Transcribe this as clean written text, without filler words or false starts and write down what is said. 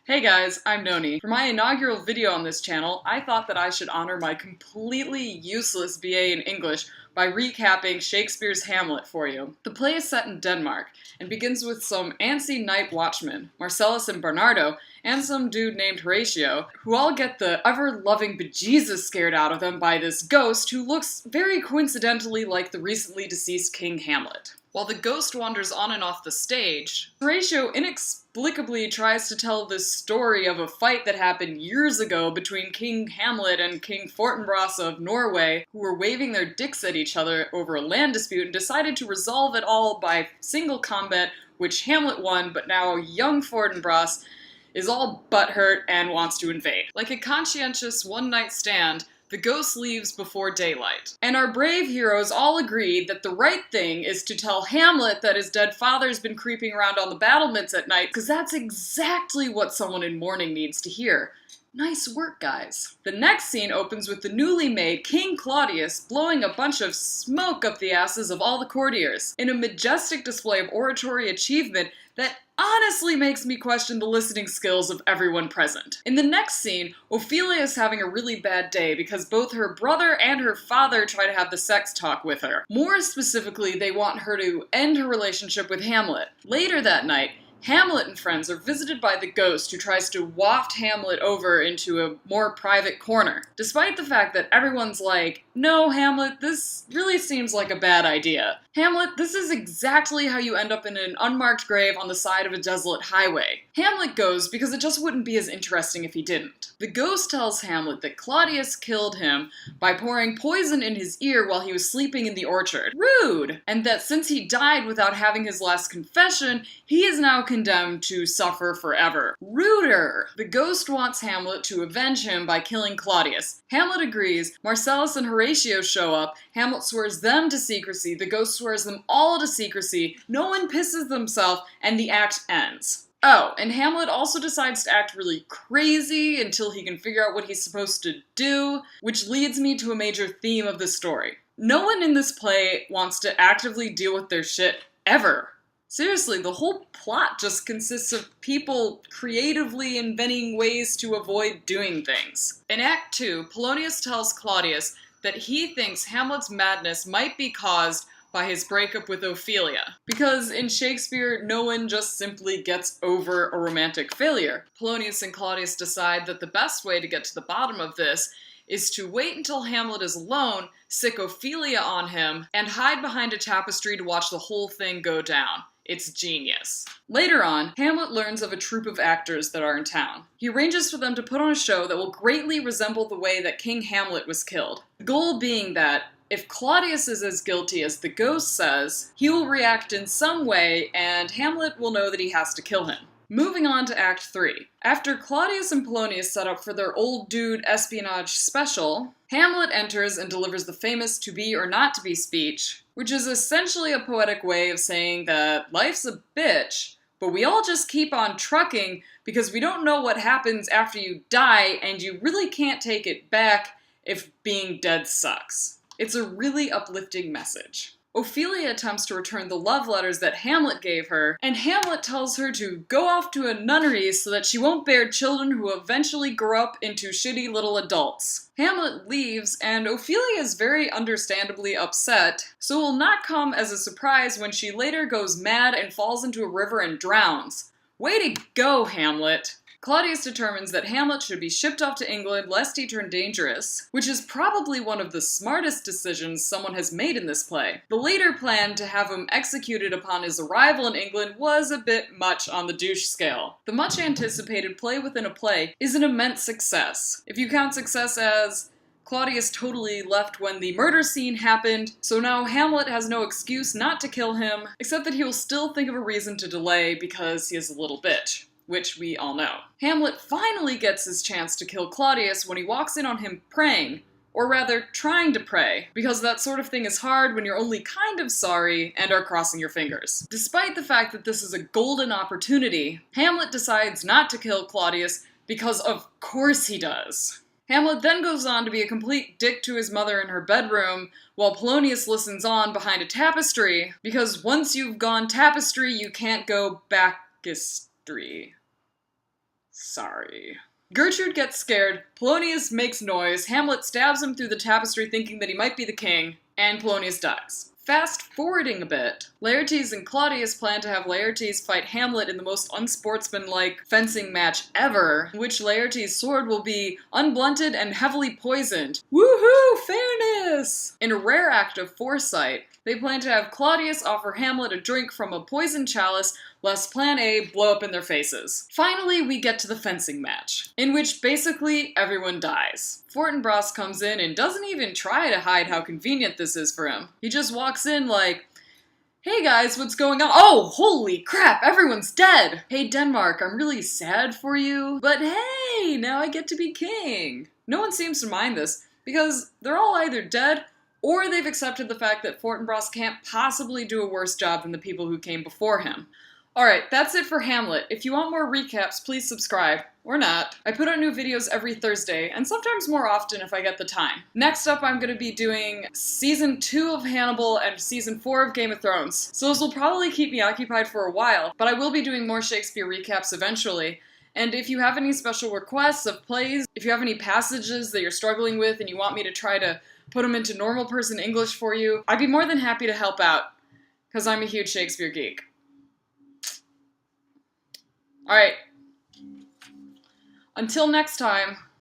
Hey guys, I'm Nonie. For my inaugural video on this channel, I thought that I should honor my completely useless BA in English by recapping Shakespeare's Hamlet for you. The play is set in Denmark, and begins with some antsy night watchmen, Marcellus and Bernardo, and some dude named Horatio, who all get the ever-loving bejesus scared out of them by this ghost who looks very coincidentally like the recently deceased King Hamlet. While the ghost wanders on and off the stage, Horatio inexplicably tries to tell this story of a fight that happened years ago between King Hamlet and King Fortinbras of Norway, who were waving their dicks at each other over a land dispute and decided to resolve it all by single combat, which Hamlet won, but now young Fortinbras is all butthurt and wants to invade. Like a conscientious one-night stand, the ghost leaves before daylight. And our brave heroes all agreed that the right thing is to tell Hamlet that his dead father's been creeping around on the battlements at night, because that's exactly what someone in mourning needs to hear. Nice work, guys. The next scene opens with the newly made King Claudius blowing a bunch of smoke up the asses of all the courtiers, in a majestic display of oratory achievement that honestly makes me question the listening skills of everyone present. In the next scene, Ophelia is having a really bad day because both her brother and her father try to have the sex talk with her. More specifically, they want her to end her relationship with Hamlet. Later that night, Hamlet and friends are visited by the ghost who tries to waft Hamlet over into a more private corner. Despite the fact that everyone's like, "No, Hamlet, this really seems like a bad idea. Hamlet, this is exactly how you end up in an unmarked grave on the side of a desolate highway." Hamlet goes because it just wouldn't be as interesting if he didn't. The ghost tells Hamlet that Claudius killed him by pouring poison in his ear while he was sleeping in the orchard. Rude! And that since he died without having his last confession, he is now condemned to suffer forever. Ruder! The ghost wants Hamlet to avenge him by killing Claudius. Hamlet agrees, Marcellus and Horatio show up, Hamlet swears them to secrecy, the ghost swears them all to secrecy, no one pisses themselves, and the act ends. Oh, and Hamlet also decides to act really crazy until he can figure out what he's supposed to do, which leads me to a major theme of this story. No one in this play wants to actively deal with their shit, ever. Seriously, the whole plot just consists of people creatively inventing ways to avoid doing things. In Act 2, Polonius tells Claudius that he thinks Hamlet's madness might be caused by his breakup with Ophelia. Because in Shakespeare, no one just simply gets over a romantic failure. Polonius and Claudius decide that the best way to get to the bottom of this is to wait until Hamlet is alone, sick Ophelia on him, and hide behind a tapestry to watch the whole thing go down. It's genius. Later on, Hamlet learns of a troupe of actors that are in town. He arranges for them to put on a show that will greatly resemble the way that King Hamlet was killed. The goal being that if Claudius is as guilty as the ghost says, he will react in some way, and Hamlet will know that he has to kill him. Moving on to Act 3. After Claudius and Polonius set up for their old dude espionage special, Hamlet enters and delivers the famous to be or not to be speech, which is essentially a poetic way of saying that life's a bitch, but we all just keep on trucking because we don't know what happens after you die and you really can't take it back if being dead sucks. It's a really uplifting message. Ophelia attempts to return the love letters that Hamlet gave her, and Hamlet tells her to go off to a nunnery so that she won't bear children who eventually grow up into shitty little adults. Hamlet leaves, and Ophelia is very understandably upset, so it will not come as a surprise when she later goes mad and falls into a river and drowns. Way to go, Hamlet! Claudius determines that Hamlet should be shipped off to England lest he turn dangerous, which is probably one of the smartest decisions someone has made in this play. The later plan to have him executed upon his arrival in England was a bit much on the douche scale. The much anticipated play within a play is an immense success. If you count success as Claudius totally left when the murder scene happened, so now Hamlet has no excuse not to kill him, except that he will still think of a reason to delay because he is a little bitch. Which we all know. Hamlet finally gets his chance to kill Claudius when he walks in on him praying, or rather, trying to pray, because that sort of thing is hard when you're only kind of sorry and are crossing your fingers. Despite the fact that this is a golden opportunity, Hamlet decides not to kill Claudius because of course he does. Hamlet then goes on to be a complete dick to his mother in her bedroom, while Polonius listens on behind a tapestry, because once you've gone tapestry, you can't go back-istry. Sorry. Gertrude gets scared, Polonius makes noise, Hamlet stabs him through the tapestry thinking that he might be the king, and Polonius dies. Fast forwarding a bit, Laertes and Claudius plan to have Laertes fight Hamlet in the most unsportsmanlike fencing match ever, in which Laertes' sword will be unblunted and heavily poisoned. Woohoo! Fairness! In a rare act of foresight, they plan to have Claudius offer Hamlet a drink from a poisoned chalice, lest Plan A blow up in their faces. Finally, we get to the fencing match, in which basically everyone dies. Fortinbras comes in and doesn't even try to hide how convenient this is for him. He just walks in like, "Hey guys, what's going on? Oh, holy crap, everyone's dead! Hey Denmark, I'm really sad for you, but hey, now I get to be king." No one seems to mind this, because they're all either dead or they've accepted the fact that Fortinbras can't possibly do a worse job than the people who came before him. Alright, that's it for Hamlet. If you want more recaps, please subscribe. Or not. I put out new videos every Thursday, and sometimes more often if I get the time. Next up, I'm gonna be doing Season 2 of Hannibal and Season 4 of Game of Thrones. So those will probably keep me occupied for a while, but I will be doing more Shakespeare recaps eventually. And if you have any special requests of plays, if you have any passages that you're struggling with and you want me to try to put them into normal person English for you, I'd be more than happy to help out, because I'm a huge Shakespeare geek. Alright. Until next time.